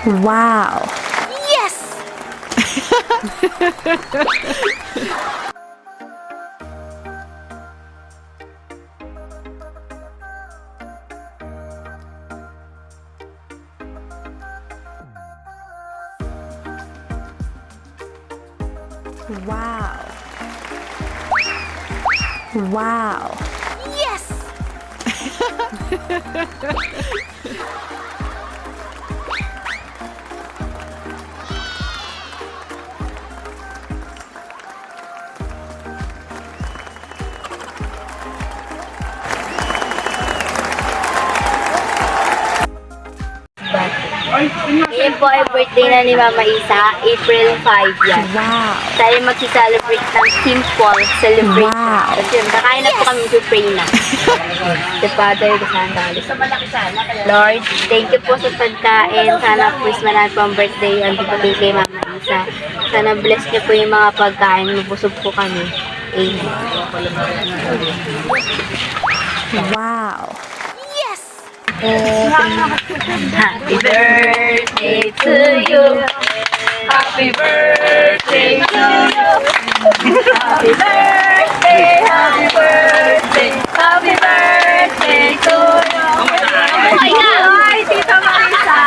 Wow! Yes! Wow! Wow! Yes! Ngayon po ay birthday na ni Mama Isa, April 5 yan. Wow! Tayo mag-celebrate ng simple celebration. Wow. Tapos yun, kakain na po kami to pray na. The Father, the Son, the Holy Spirit. Lord, thank you po sa pagkain. Sana po is marami po ang birthday ang dumating kay Mama Isa. Sana bless niyo po yung mga pagkain. Mabusog po kami. Amen. Wow! Yes! Happy birthday to you. Happy birthday to you. Happy birthday, happy birthday, happy birthday to you. Okay na. Ay, Tita Marisa.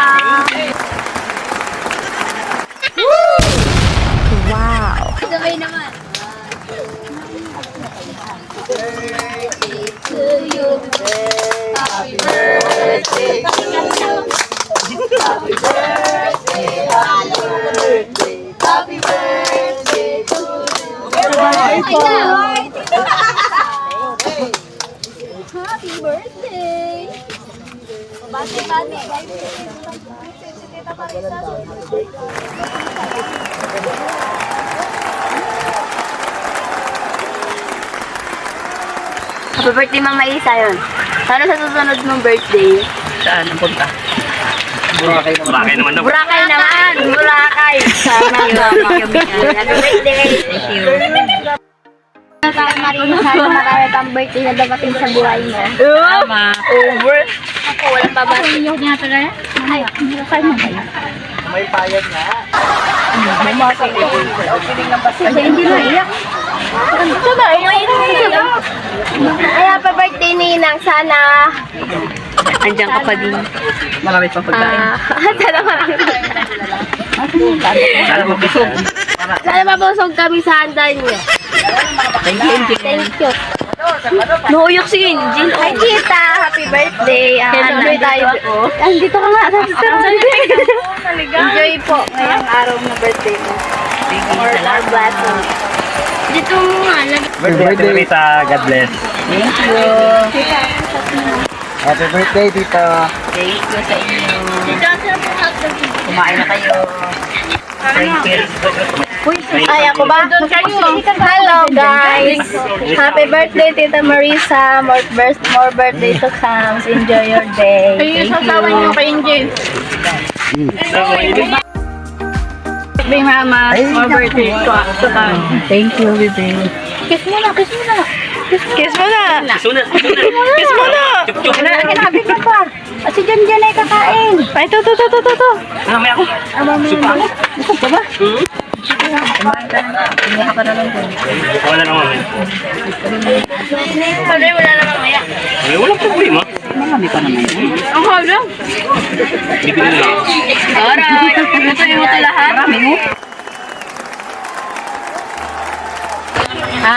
Wow! Sabay naman. To you. Happy birthday to you. Happy birthday, happy birthday, happy birthday to you. Happy birthday. Happy birthday, Mama Isa yun. Sana sa susunod mong birthday. Saan ang punta? Boracay naman. Boracay naman daw. Boracay naman! Boracay! Sana yun. Happy birthday! Thank you. Tayo Marina, sana marami pang birthday na dapating sa buhay mo. Tama. Over. Ako, walang babati. Ay, saan mo ba? May payag nga. Kasi hindi na iyak. Ito ba? Ay, happy birthday, Ninang. Sana andiyan ka pa din. Marami pang pagkain. Sana marami. Sana mabusog. Sana mabusog kami sa handa niyo. Thank you. Thank you. Nuuyok si Angel. Ay, Tita. Happy birthday. Enjoy tayo po. Andito ka nga. Enjoy po ngayong araw na birthday mo. Or our blessing. Dito mo nga. Birthday, Rita. God bless. Thank you. Happy birthday, Tita. Thank you sa inyo. Kumain na kayo. Thank you. Ay, ako ba? Hello, guys. Happy birthday, Tita Marisa. More birthday to come. Enjoy your day. Thank you. kay Angel. Happy Mama. More birthday to come. Thank you, baby. Kiss mo na, kiss mo na. Kiss mo na! Sunod. Kiss mo na! Kinabit mo pa. At si Jan Jan ay kakain. Ay, to. Ano, may ako? Supa. Busog ka ba? Wala na mamaya. Wala na mamaya. Ay, wala problema. Ang halo. Bibili lang. Alright. Lutuin mo ito lahat. Marami mo.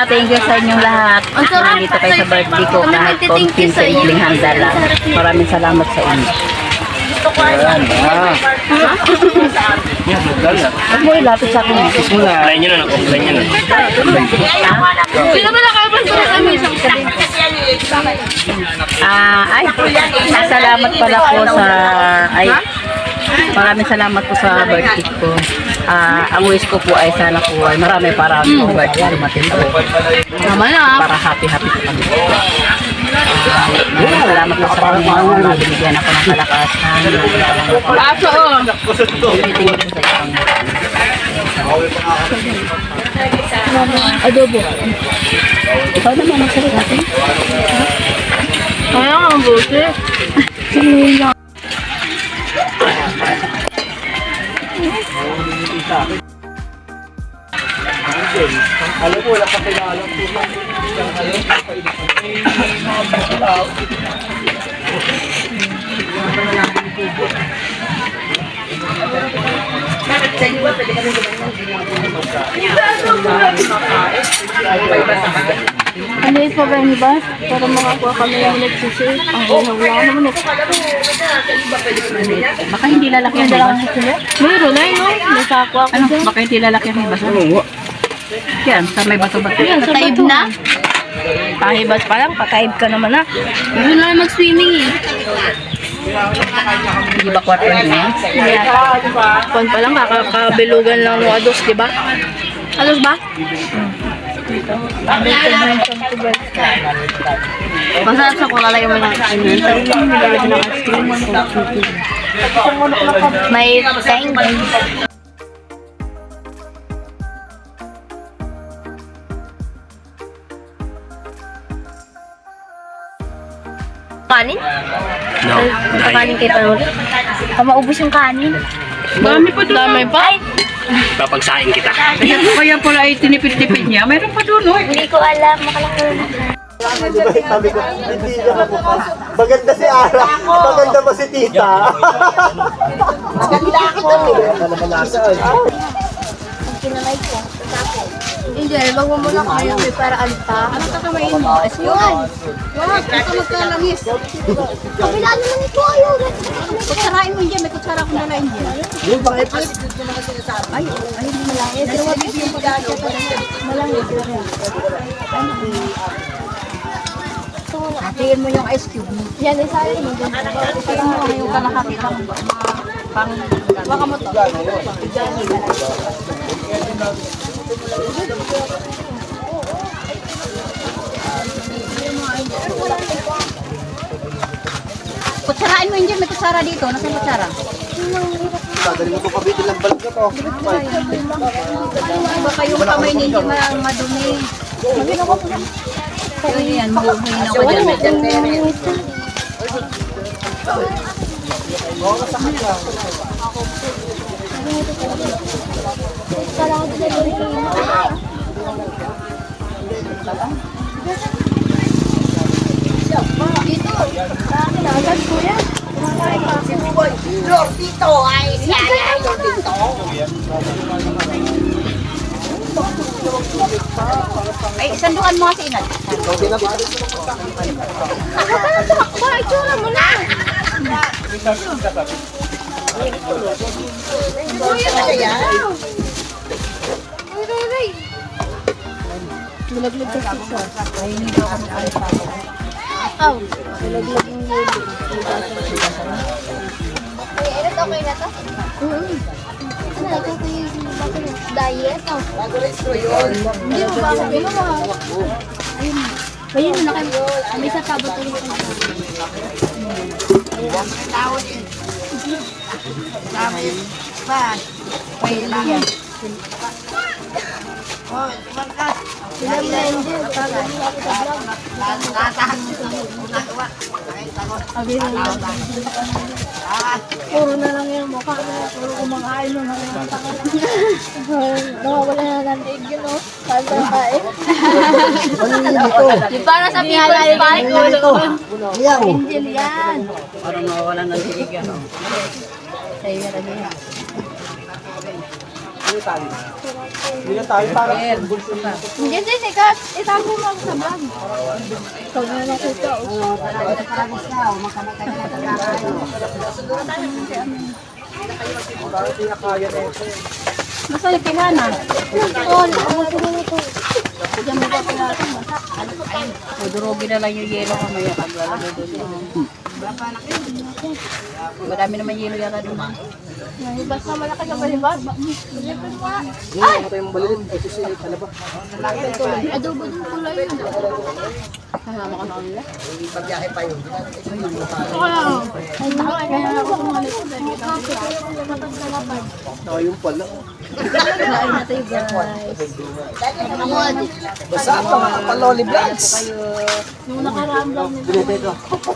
Thank you sa inyong lahat. Nandito kayo sa birthday ko kahit konting sa inyong handa lang. Maraming salamat sa inyo. Huwag mo ilapit sa akin. Play nyo na. Play nyo na. Sino ba nakaibang sa kami isang Salamat pala po sa... Maraming salamat po sa birthday ko. Ang wish ko po ay sana po ay marami para ang birthday dumating po. Tama na. Para happy po kami. Salamat po sa inyo. Binigyan ako ng kalakasan. Paso oh. Thank you po sa isang Adobo. ikaw naman magsalit natin. Kaya nga ang buti. Alam mo, wala ka pinaalam po. Ano yung pa ba yung bus? Para makakuha kami yung nagsisig. Ang hinaw lang naman eh. Baka hindi lalaki ang basa. Meron na yun, no? Nakakuha ko Ano? dyan. Baka hindi lalaki ang basa. Yan, sa may bato-bato. Yan, sa Patayib bato. na? Tahibas pa lang, patahib ka naman na. Yun lang mag-swimming eh. Hindi ba kwarto niya? Kuwan pa lang, kakakabilugan lang ng ados, di ba? Ados ba? Masarap sa kung lalagyan mo ng may tang. Kanin? No. Kanin kayo pa maubos yung kanin. Dami pa doon. Dami pa? Papagsain kita. Kaya pala ay tinipid-tipid niya. Mayroon pa doon, oh. Hindi ko alam. Makalaki na. Sabi ko, hindi niya ako. Maganda si Ara. Maganda ba si Tita? Maganda ako. Kinamay ko. Hindi, wag mo muna kayo para alta. Ano kakamayin mo? Yun! Wag, ito magkalamis. Kabila naman ito, ayun. Kutsarain mo hindi, may kutsara ko na lang hindi. Yung pang ipasik ko naman sinasabi. Ay, malangit. Pero wag yung pagkakita pa rin. Malangit. Hatiin mo yung ice cube mo. Yan, isayin mo. Parang mo ngayon ka nakakita mo. Baka mo to. Kutsarain mo hindi, may kutsara dito. Nasaan kutsara? Dadali mo ko kabitin ng balag na to. Baka yung kamay ninyo madumi. Yan, mahuhuyin ako dyan. Ay, sandukan mo kasi ingat. Itsura mo na! Nalaglag ka siya. Aw, nalaglag yung yelo. Ay, inat okay na to? Ano, ito ko yung diet? Hindi mo ba ako ginawa? Ayun. Ayun na kayo. May sa tabot ulit. Puro na lang yung mukha na. Puro kumakain mo na lang. Nawawala na ng leg yun, no? Saan ka kain? Di para sa people's park. Angel yan. Parang nawawala ng hilig yan, oh. Sa'yo na rin yan. Hindi na tayo para bulso na. Hindi, sikat. Itago mo ako sa bag. Ikaw na lang kita. Para hindi na kaya na ito. Nasaan yung pilana? Oo, nakamutin mo ito. Diyan mo ba pilana? Durugin na lang yung yelo kamaya pag lalagay doon. Madami naman yelo yata doon. Basta malaki ka pa rin ba? Ay! Ito yung balilin. Ito si Talaba. Adobo din kulay yun. Kasama ka na kanila. Pagbiyahe pa yun. Kaya ako kumalit ko dahil Saka yung pala. kain na tayo guys. Basta pa mga paloli vlogs.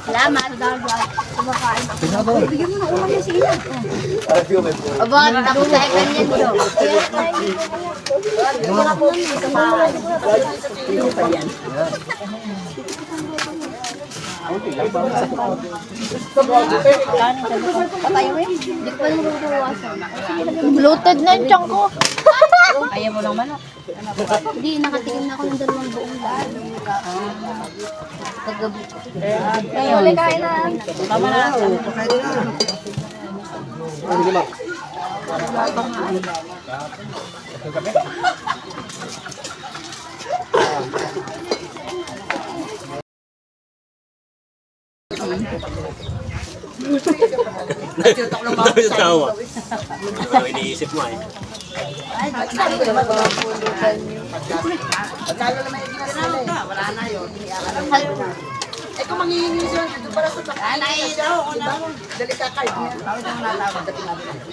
Salamat. Bigyan mo na ulam niya sila. Aba, tapos tayo ganyan bro. Patay mo yun? Hindi ko pa naman mabawasan. Bloated na yung tiyan ko. Ayaw mo ng manok. Hindi, nakatikim na ako ng 2 buong daan. Paggabi. Huli kain na. Tama na. Dami yung tawa. Ano iniisip mo eh.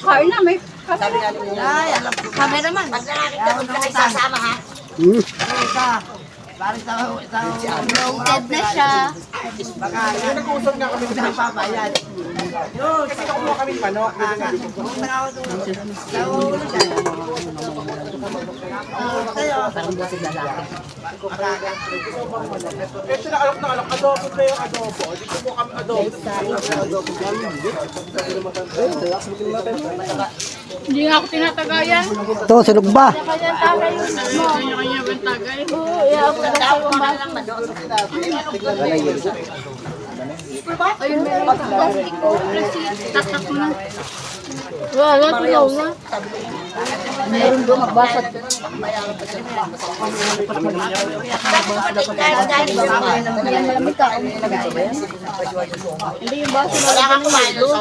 Kain na, may cameraman. Bloated na siya. Hindi nga ako tinatagayan. Ito, sunog ba? Kanya tagay mo. Kanya ba tagay? Oo, iya ako lang sa ibang baso. Ayun, meron ka plastic ko. Tatak mo na. Wala, tunaw na. Meron doon magbasat. Yan malamig ka. Hindi yung baso na lang kumain doon.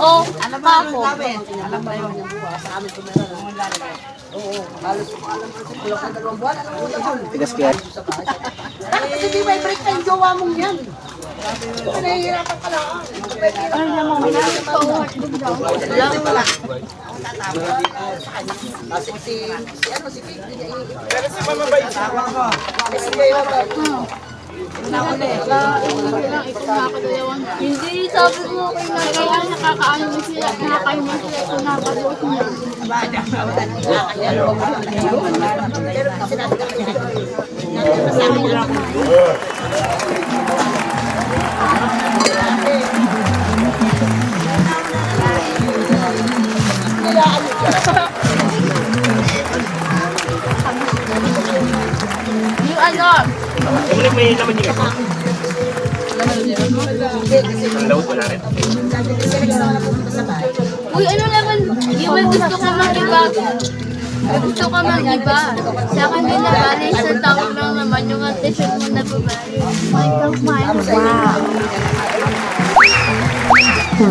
Oh, ano ba ako? Tigas kaya. Kasi di may break time gawa mong yan. Nahihirapan ka lang. Ano naman wala? Wala pala. Si ano si Vic. Pero si Mama Bay. Si Mayo ba? Hindi, sabi mo kay kaya nakakaano mo sila, nakakain mo sila kung nakakaluot niya. Yung ano, May laman yung ito. Ang lawot wala rin. Uy, ano naman? Yung may gusto ko mang iba. May gusto ko mang iba. Sa akin din nabali sa tao lang naman yung attention mo na babae.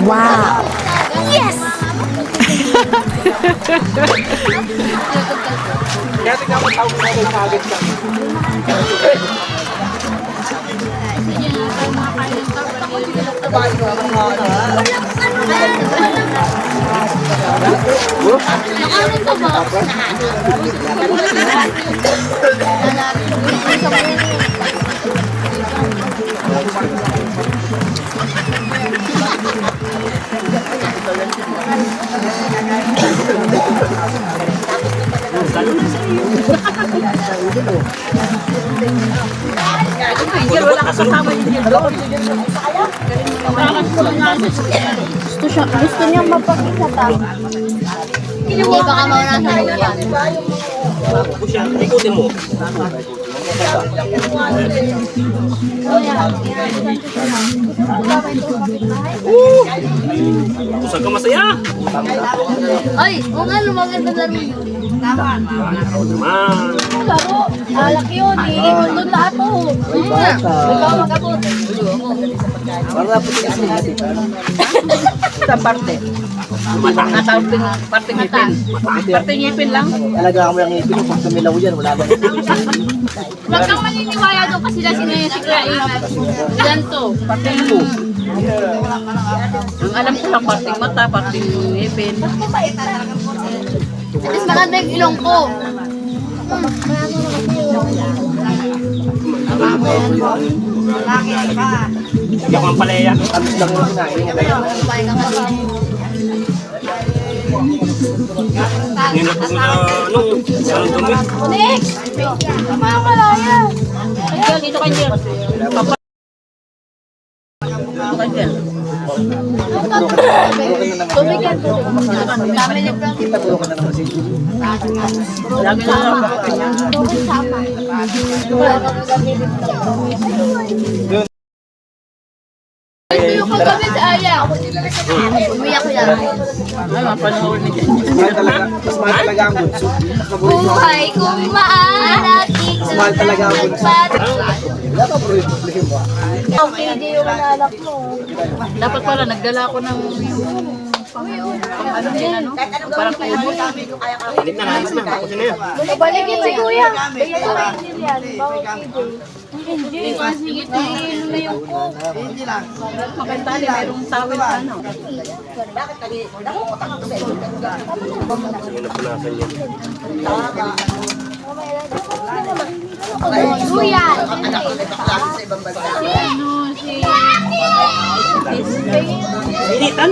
wow. Yes! Kaya tingnan mo tawag na rin agad ka. Ano to ba? Gusto niyang mapakita ta. Hindi baka mauna sa lupa. Push yan. Ikutin mo. Usag ka masaya. Ay, kung ano maganda laro yun. Naman. Laro, alak yun. Iikot doon lahat to. Ikaw mag-abot. Para po kasi natin. Sa parte. Natawping parte ngipin. Parte ngipin lang. Talaga kami ang ngipin mo. Pag tumilaw yan, wala ba? Huwag kang maniniwala doon kasi sila si Kuya Ian. Yan to. Parte mo. Ang alam ko lang, parting mata, parting ngipin. At least maganda yung ilong ko. Hindi ako ang palaya. Amis lang yung sinain. Ninapos mo na, anong dumi? Nick! Mga kalaya. Angel, dito ka, Angel. Dito ka, Angel. Tumigan ko. Dami niya pang Kita puro ka na naman si Lagi na lang. sama. Yung kagabi sa Aya. Umiyak ko yan. Ano, panahon ni Mas mahal talaga ang bunso. Mas mabulit mo. Buhay kung maalaking Mas mahal talaga ang bunso. Wala ka bro yung problema. Okay, di yung anak mo. Dapat pala, nagdala ako ng pang ano din, ano? Parang kumot. Hindi na, ayos na. Tapos na yan. Balikin si kuya. Bigyan ko kayo yan. Bawal KJ. Sige, tingin na yung cook. Makantali, mayroong tawel sa ano. Napunasan yan. Kuya. Initan!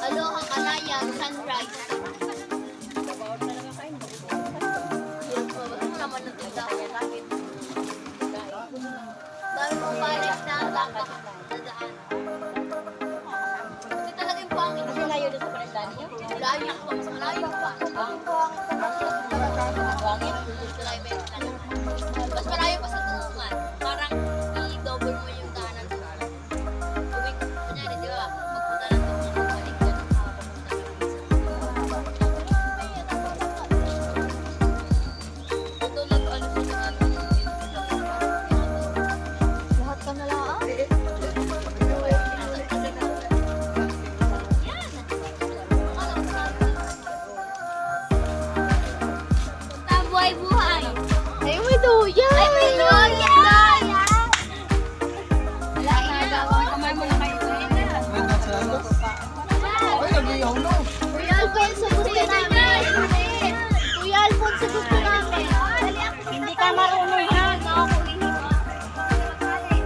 Aloha Kalaya, sunrise. Naman ng tindahan. Dami mong balik na dapat nadaan. Kasi talaga yung pangit. Kasi layo na sa palandan niyo. Layo pa. Mas malayo pa. Mas malayo pa sa tulungan. Parang i-double mo yung daanan doon. Kunyari, di ba? Magpunta lang doon. Balik ka doon. Ito nag-ano sa ano. Lahat ka na lang. Buhay-buhay. Ay, may duya. Ay, may duya. Wala na gawa. Kamay mo na kayo. Kuya Alfonso, gusto namin. Kuya Alfonso, gusto namin. Hindi ka marunong ha.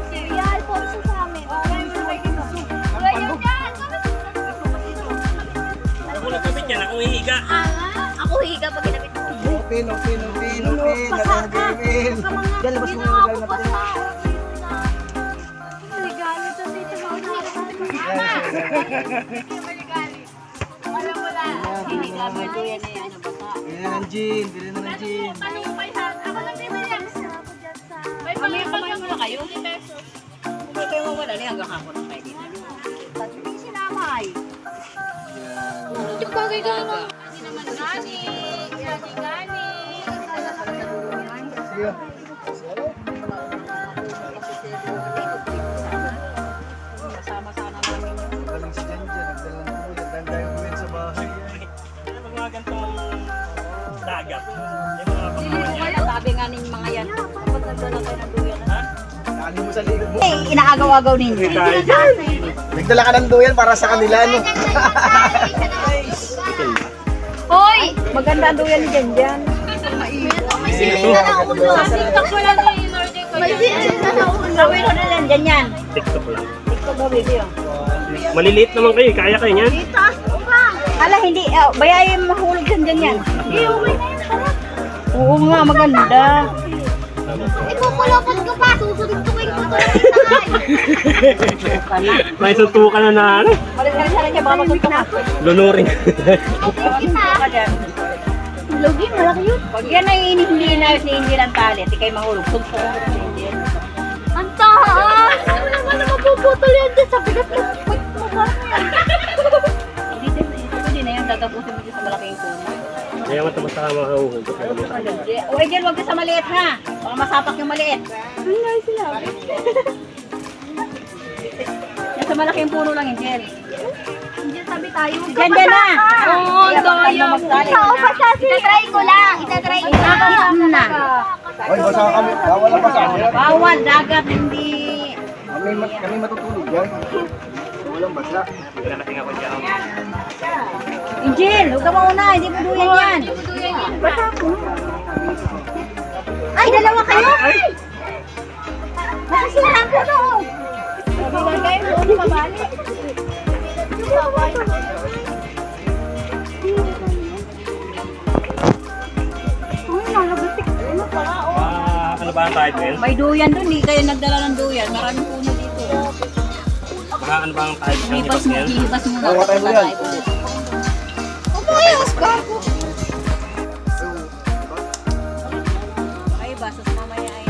Kuya Alfonso sa amin. Kuya yung dyan. Ako nagkabit yan, ako hihiga. Ako higa pag ginabit mo. Pin. Diyan, labas mo yung gawin natin. Maligali to dito sa Wala mo lang. Hindi ka ba duya na yan? Ayan ang gin. Bili na ng gin. Ako lang din yan. May kamay mo na kayo. Hindi kayo mawala. Hanggang hapon na kayo dito. Hindi sinamay. Ayan. Bagay ka na. Hindi naman gani. Gani. Sige. Sama-sama namin. Galing si Jan dyan. Nagdala ng Inaagaw-agaw ninyo. Nagdala ka ng duyan para sa kanila, no? Hoy! Maganda ang duyan ni Janjan. May sili na naulo. TikTok ko lang yung Lorde ko. May sili na naulo. Gawin mo na lang Janjan. TikTok ko lang. Ito ba video? Maliliit naman kayo, kaya kayo niyan. Ala, hindi. Bayayin mahulog sa Janjan. Hindi, okay na yun. Sarap. Oo nga, maganda. Ikukulapot ko pa. Susunod-tukin ko ito. May suntukan na na ano. Malis-alis na siya, baka matutok ka. Lunuring. Ka dyan. Logi, malaki yun. Pag yan ay hindi na si Angel ang tali, di kayo mahulog. Tugtog ko si Angel. Ang taas! Ano naman na mapuputol yan dyan sa bigat ng Hindi na yan, tatapusin mo dyan sa malaking kumo. Kaya matamas na makahuhog. O Angel, huwag ka sa maliit ha. Baka masapak yung maliit. Ay, sila. Yan sa malaking puno lang, Angel. Hindi sabi tayo. Diyan na! Oo, daya mo. Ikaw, basta itatry ko lang. Itatry ko lang. na. Ay, basa kami. Bawal ang basa. Bawal, dagat, hindi. Kami matutulog yan. Walang basa. Nalating ako dyan. Angel, huwag ka mauna, hindi mo duyan yan. Ay, dalawa kayo? Masisihan ko no. Huwag kayo, huwag ka mabalik. Ano ba ang type yun? May duyan doon, hindi kayo nagdala ng duyan. Maraming puno dito. Mga ano ba ang type ng Hihibas mo, ngayon? hihibas mo na. Tayo mo yan. Ay, basas mamaya ay...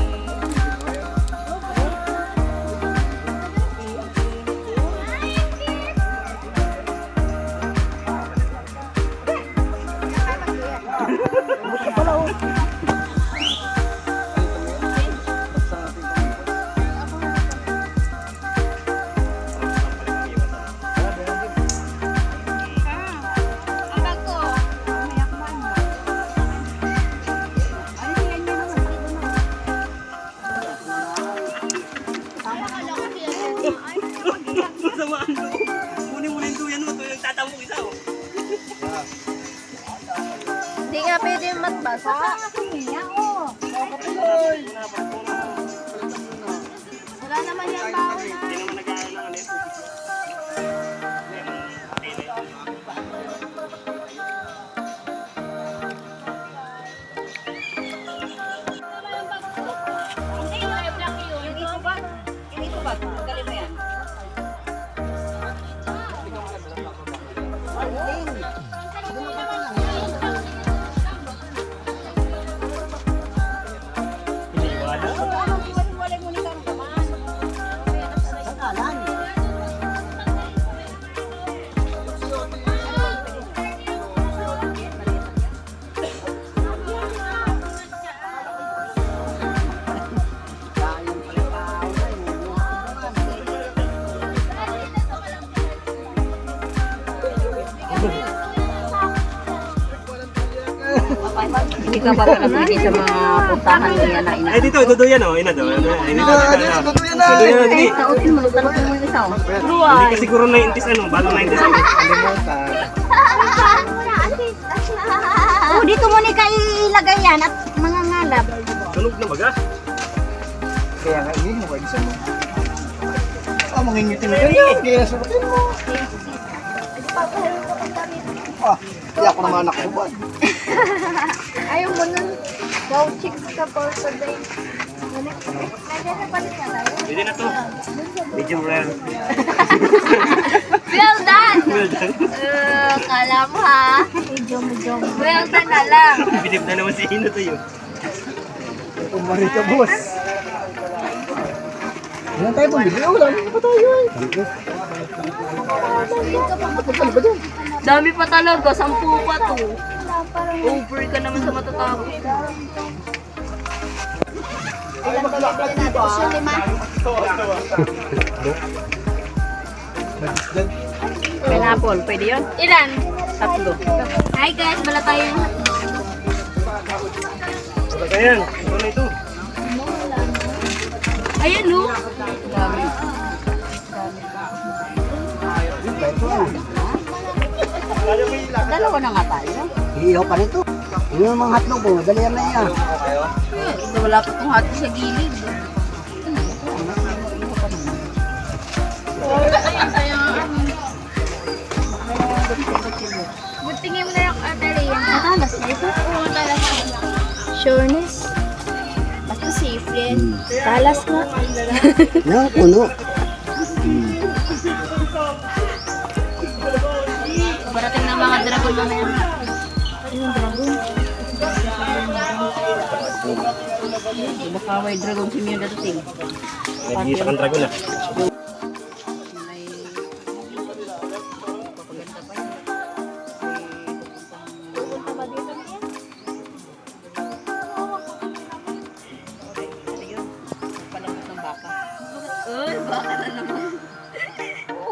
Hindi nga pwede magbasa. Wala naman yan bawal na. Yung itubag, magaling mo yan. Walay mo ni Kang Gaman. Hindi ka ba nakapili sa mga puntahan niya na ina? Ay, dito, duduyan o. Ina daw. Ay, dito, dito. Duduyan na, dito. Tautin mo, talapin mo yung isa. Hindi ka siguro 90s ano, bago 90s ano. Oh, dito mo ni ka ilagay yan at mga ngalab. Tunog na baga. Kaya nga, hindi mo kayo mo. Ah, mangingitin mo yan. Kaya nasurutin mo. Ah, kaya ako naman nakubad. Ayaw mo nun. Wow, chicks ka for today. Nandiyan na palit na tayo. Pwede na to. Medium rare. Well done! Well done. Kala mo ha? Well done na lang. Bilib na naman si Hino to yun. Umari ka, boss. Yan tayo pumili. Wala naman pa tayo eh. Dami pa talaga, 10 pa to. Over ka naman sa matatapos. Ay, maglalakad dito ah. Pineapple, pwede yun? Ilan? 3. Hi guys, wala tayong Baga yan. Ito na ito. Ayan no. Dalawa na nga tayo. Iihaw pa nito. Yung mga hotdog ko, dali yan na yan. Wala pa itong hati sa gilid. Butingin mo na yung atari yan. Matalas na ito? Oo, matalas na. Sureness? Basta safe yan. Talas na. Na, puno. Parating ng mga dragon mamaya. Baka may dragon si Mio dadating. Nagkita kang dragon ah.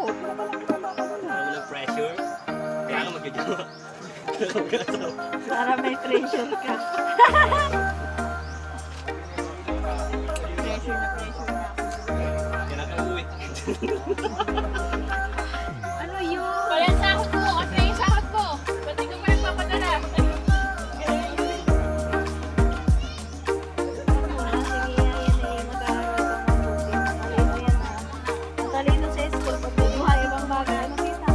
Walang pressure. Kaya ka magkagawa. Para may pressure ka. Kaya nakauwi. Ano yun? Kaya sahod ko. Kasi yung sahod ko. Ba't di ko pa nagpapadala? Matalino sa school, pagbubuhay ibang bagay. Makita.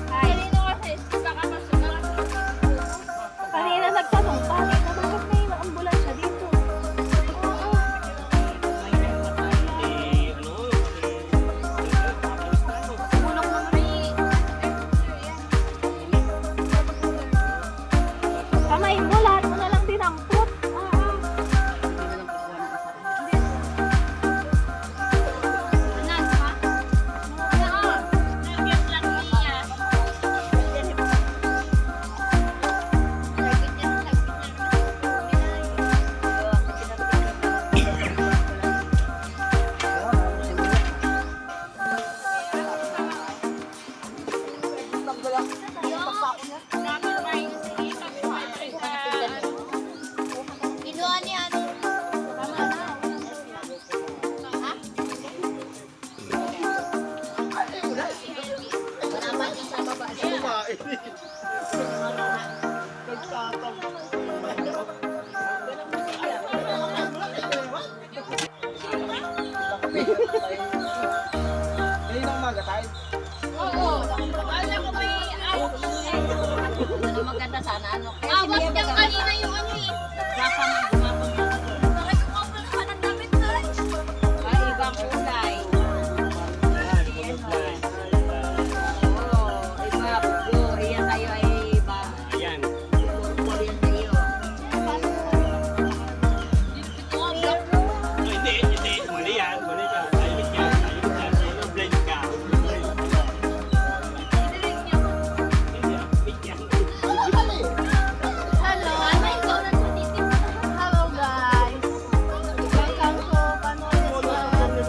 Kanino kasi? Baka masusunod. Kanina nagtanong, bakit bakit may ambulansya dito? Oo. Bulok naman eh. Kamayin mo, lahat mo na lang dinangkot. Oo. Kinuha niya ano? Tama na. Ayun ang umaga tayo. Oo. Wala ko may out. Ano maganda sana, ano? Awas niyang kanina yung ano eh. Nakikupapal naman ang damit na. Ay, ibang kulay. Oo, iba, go. Iyan tayo ay iba. Ayan. Iyan tayo. Hindi. Mali yan. Mali ka. Ayos ka. Blind ka. Hello. Ano ikaw na tutitip? Hello guys. Welcome to Panolis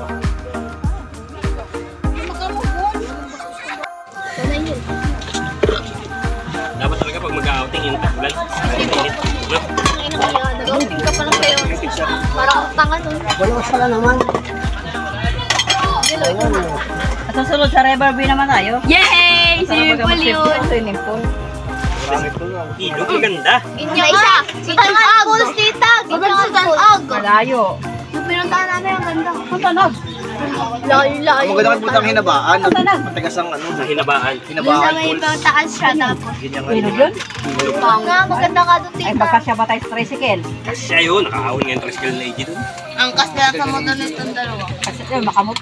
Dapat talaga pag mag-outing yung takulan. Init. Nag-outing ka pa lang kayo. Parang ang tanga nun. Wala ko sala naman. At susunod sa Riverview naman tayo. Yay! Swimming pool yun. Swimming pool. Ilog, ang ganda. Inya isa. Sitan Falls, tita. Sitan Ag. Malayo. Yung pinuntahan namin, ang ganda. Ang tanog. Layo-layo. Ang maganda kang putang hinabaan. Matigas ang ano. Sa hinabaan. Yung sa Hinabaan may pools. ibang taas siya tapos. Ganyan Ilog yun? Nga, maganda ka doon, Ay, tita. baka siya ba tayo sa tricycle? Kasi yun, nakahawin nga yung tricycle na AG doon. Ang kas nila sa motor nitong dalawa. Kasi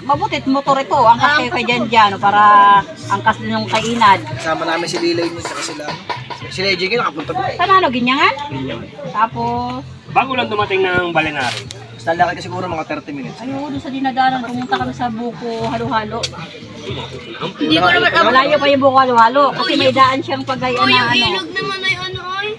mabutit motor ito. Ang kas kayo kay Jan para ang kas din yung kainad. Kasama namin si Lilay mo saka sila. Si Lay Jiggy nakapunta doon. Sana ano, ginyangan? Tapos, Bago lang dumating ng Balinari. Basta lakad ka siguro mga 30 minutes. ayun, doon sa dinadaanan, pumunta kami sa Buko Halo-Halo. Hindi ko naman Malayo pa yung Buko Halo-Halo kasi may daan siyang pagayan na ano. ilog naman ay ano ay.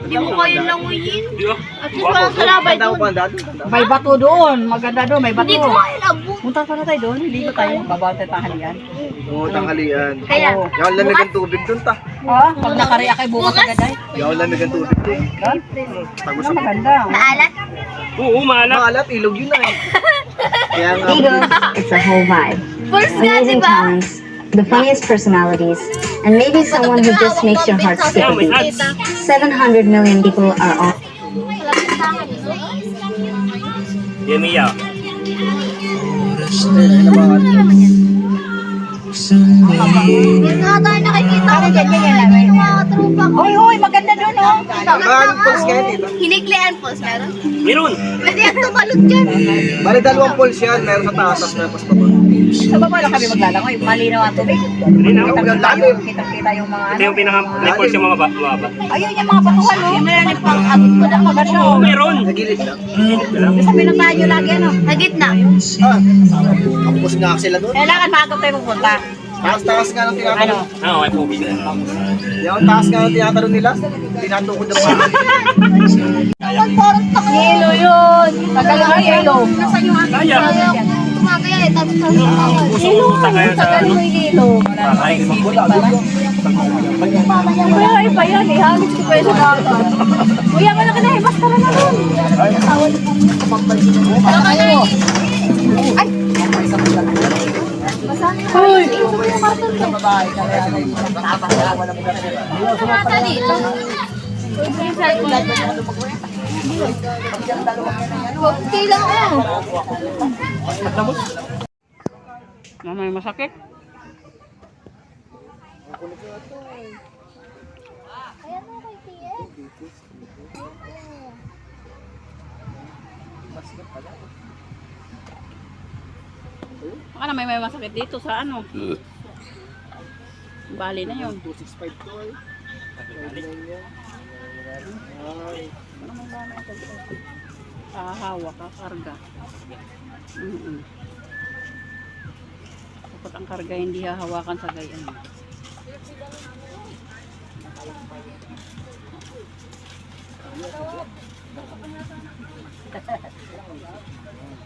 Hindi mo kayo languyin. Di ba? At least parang salabay Tanda ko doon. pa ang daan. May bato doon, maganda doon, may bato. Hindi ko kayo labong. Punta pala tayo doon, ligo tayo, babaw tayo tanghalian. Oo, tanghalian. Kaya, Yung lamig ang tubig doon ta. Ah, pag nakariya kay bukas agad ay. Yung lamig ang tubig doon. Ano maganda. maalat. Oo, maalat. Maalat, ilog yun na eh. Kaya nga. It's a whole vibe. First nga, di ba? the funniest personalities, and maybe someone who just makes your heart skip a beat. 700 million people are on. Yemiya. Yung nga tayo nakikita ko dyan yung mga tropa ko. Uy, maganda doon, oh. Maraming pulse kayo dito. Hiniklian po, meron? Meron. Pwede yan tumalot dyan. Bali, 2 pulse yan. Meron sa taas, tapos meron pa sa baba. Sa baba lang kami maglalangoy. Malinaw ang tubig. Malinaw. Kita yung mga Ito yung pinaka-repulse yung mga baba. Ayun yung mga batuhan, oh. Yung meron yung pang-abot ko lang. Maganda, Oo, oh. meron. Sa gilid lang. Sa pinuntahan nyo lagi, ano? Sa gitna. Kapos nga sila doon. Kailangan maagap tayo pupunta. Taas nga ng tinatanong. Oo, ay po. Yung taas nga ng tinatanong nila. Tinatukod ng mga. Yelo yun. Tagal ng yelo. Nasaan yung akin? Kaya. Tumagaya eh, tapos Puso-puso kaya sa Tagal ano. ng yelo. Ay, Kuya, iba yan eh. Halos ko pa yun sa bata. Kuya, malaki na eh. Basta na naman. Uy! kailang ko. May masakit? Ayan mo kay Tia. Baka na may masakit dito sa ano. Bali na yun. 265 to eh. Hahawa ka, karga. Dapat ang karga hindi hahawakan sa gayan.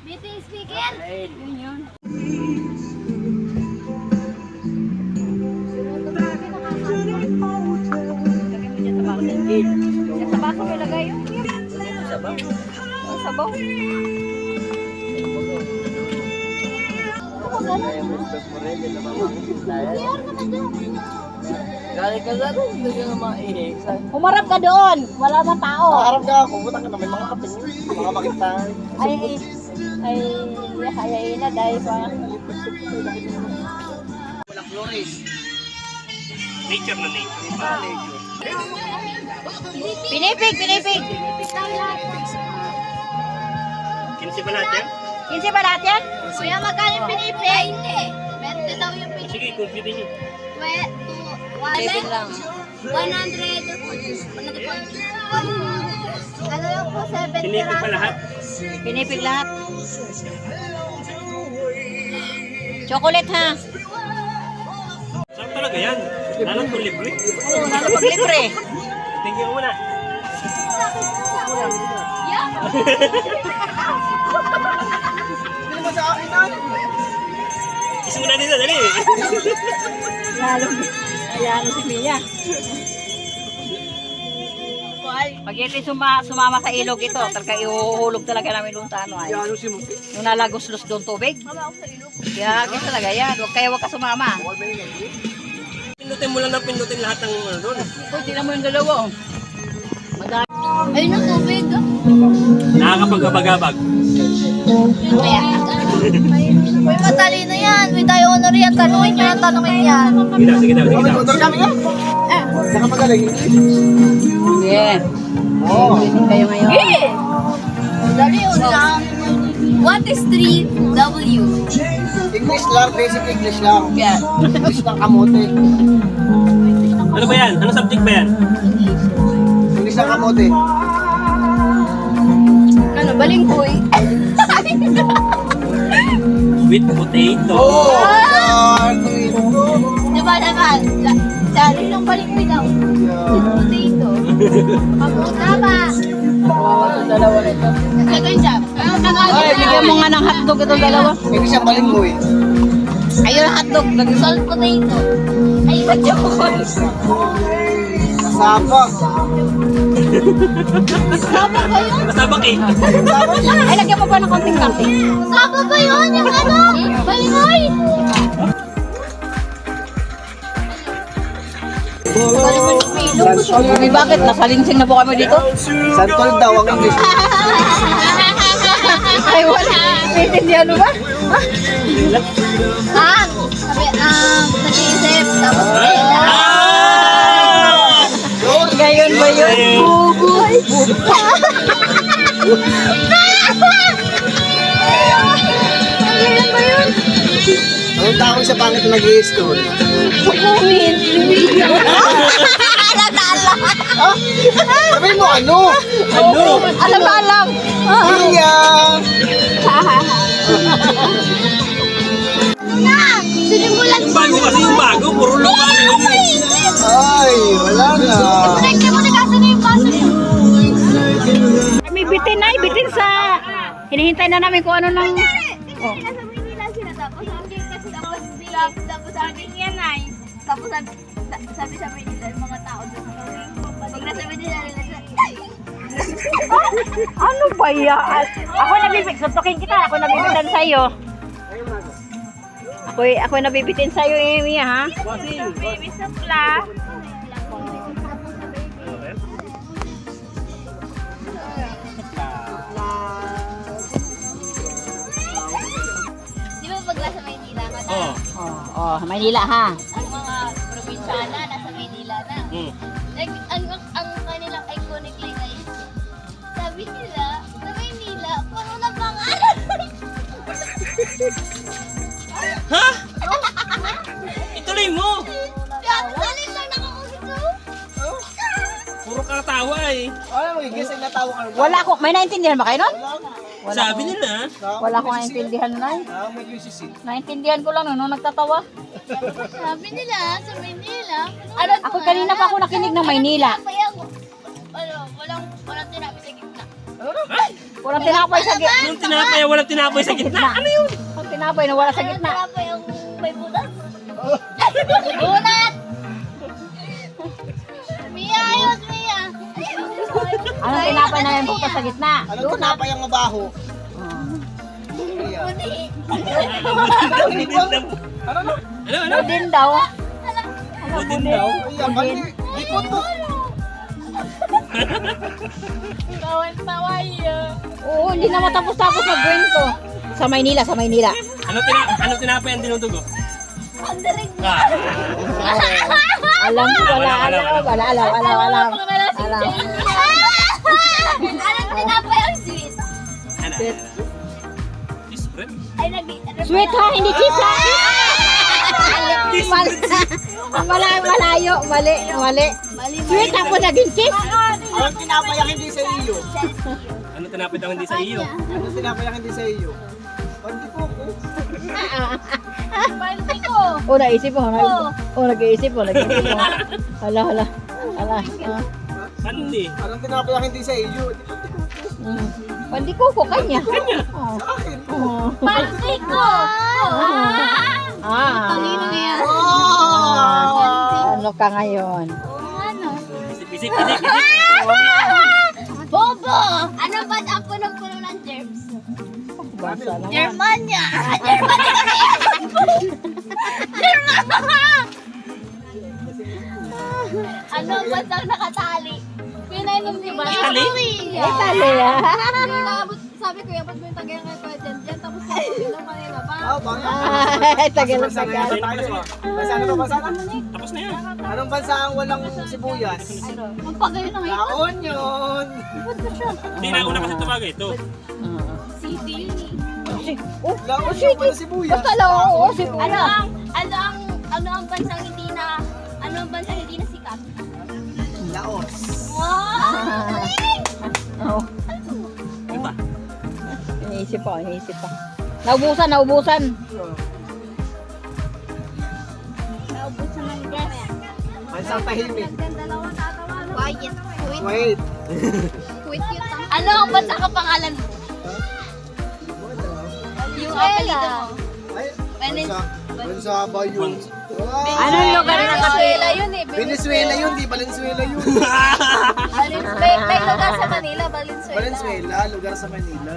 Meeting speaker. Yun yun. Lagay mo dyan sa baso. Yan sa baso may lagay yun. Sabaw. Sabaw. Umarap ka doon. Wala na tao. Harap ka ako. Butang ka na. May mga kaping. Mga makita. Ay, na dahil sa... Walang flores. nature na nature. Pinipig! 15 ba lahat yan? 15 ba lahat yan? Kuya, magkano yung pinipig? 20 daw yung pinipig. Sige, compute niyo. 100. Ano lang po, 70 Pinipig pa lahat? Pinipig lahat. Chocolate ha? Saan talaga yan? Lalat kung libre? Oo, lalo pag libre. Tingin mo muna. Kiss mo natin na, dali. Lalo si Mia. Pag ito sumama sa ilog ito, talaga ihuhulog talaga namin doon sa ano ay. Yung nalagos-los doon tubig. Kaya talaga yan. Huwag ka sumama. Pindutin mo lang ng pindutin lahat ng ano doon. Pwede na mo yung dalawa. Madami. Ayun ang tubig. Nakakapagkabagabag. Kaya. Uy, matalino yan. Uy, tayo honor yan. Tanungin yan. Sige daw. Motor kami nga. Saka magaling. Yeah. Oo. Kayo ngayon. Dali yun lang. What is 3W? English lang, basic English lang. Yeah. English ng kamote. Ano ba yan? Ano subject ba yan? English ng kamote. Ano, balinghoy? Sweet potato. Oh! Diba naman? Dali lang balinghoy daw. Potato. Kamuta ba? Dalawa na ito. Second job. Ay, bigyan mo nga ng hotdog itong dalawa. English ang balinghoy. Ayun, hotdog. Salt potato. Ay, ba't yung Sabak. Saba ba yun? Masabak eh. Ay, lagyan mo pa ng konting-konting. Saba ba yun? Yung ano? Balinghoy? Hindi, bakit? Nasalinsing na po kami dito? Santol daw ang English. Ay, wala. Intindihan mo ba? Sabi, nag-iisip. Tapos, Ngayon ba yun? bubuhay. Ngayon ba yun? Anong tawag sa pangit na nag-i-school? Bukuhin. Alam. Sabi mo ano? Alam na alam. Iya! Sinimulan ko. Bago kasi yung bago, puro lupa na yun. Ay, wala na. Connect mo na kasi na yung baso niyo. May bitin na, bitin sa... Hinihintay na namin kung ano nang... Oh. Nasa Manila sila tapos hanggang kasi tapos hanggang yan ay. Tapos sabi sa Manila yung mga tao doon. Pag nasa Manila nila Ano ba yan? Ako nabibig. Suntukin kita. Ako nabibitan sa'yo. Ako nabibitin sa'yo, Amy, ha? baby sa pla. Di ba pag nasa Manila ka na? Maynila, ha? Ang mga probinsyana nasa Manila na. Like, ang kanilang iconic line ay sabi nila, sa Manila, puro na pangalan. Ha? Ituloy mo! Kaya salit lang nakaulit ko. Puro katawa eh. Ano mo, guess ay natawa ka. Wala ko. May naintindihan ba kayo nun? Sabi nila. Wala akong naintindihan nun. Ah, may QCC. Naintindihan ko lang nung nagtatawa. Sabi nila, sa Manila, Ako kanina pa ako nakinig ng Maynila. walang tinabi sa gitna. Walang tinapay sa gitna. Yung tinapay, walang tinapay sa gitna. Ano yun? Walang tinapay na wala sa gitna. Tinapay ang may butas. Bunat! Mia, ayos, Mia! Anong tinapay na yung butas sa gitna? Anong tinapay ang mabaho? Iya. Ano? Budin daw. Budin daw. Iya, bali. Dikot mo. Tawa yun. Oo, hindi na matapos-tapos na kwento. Sa Maynila. Ano tinapay ang dinudugo? Pandarig. Alam, wala. Alam. Anong tinapay ang sweet? Ano? Spread? Ay, Sweet ha, hindi cheese ha. Malayo. Mali. Sweet ako naging cheese. Anong tinapay ang hindi sa iyo? Ano tinapay daw hindi sa iyo? Anong tinapay ang hindi sa iyo? Pandi ko. Panday ko. Naisip mo. Nag-iisip mo. Hala. Pandi. Anong tinapay ang hindi sa iyo? Pandi ko kanya. Sa akin. Panday ko. Talino yan. Ano ka ngayon? Ano? Isip. Bobo! Ano ba ang punong-puno ng germs? Basa naman. Germania! Germania kasi! Germania! Ano ba ang nakatali? Pinainom ni ba? Italy? Italy ah. Sabi ko, yapat mo yung tagay nga ko dyan. Tapos pinainom Manila pa. Ay, tagal. Bansa na yata tayo. Bansa na ba? Bansa na? Tapos na yan. Anong bansa ang walang sibuyas? Ang pagayon ng ito. Laon yun. Hindi na una kasi tumagay ito. City yun eh. Laon yun, walang sibuyas. Oo, si Ano ang bansang hindi na sikat? Laos. Oo. Iba. Iniisip pa. Naubusan. Naubos na ng gas. Bansang tahimik. Quiet. Wait. Quit yun. Ano ang bansang kapangalan mo? Yung apelido mo. Ay, bansa ba yun? Anong lugar na Venezuela yun eh. Venezuela yun, di Valenzuela yun. May lugar sa Manila, Valenzuela. Valenzuela, lugar sa Manila.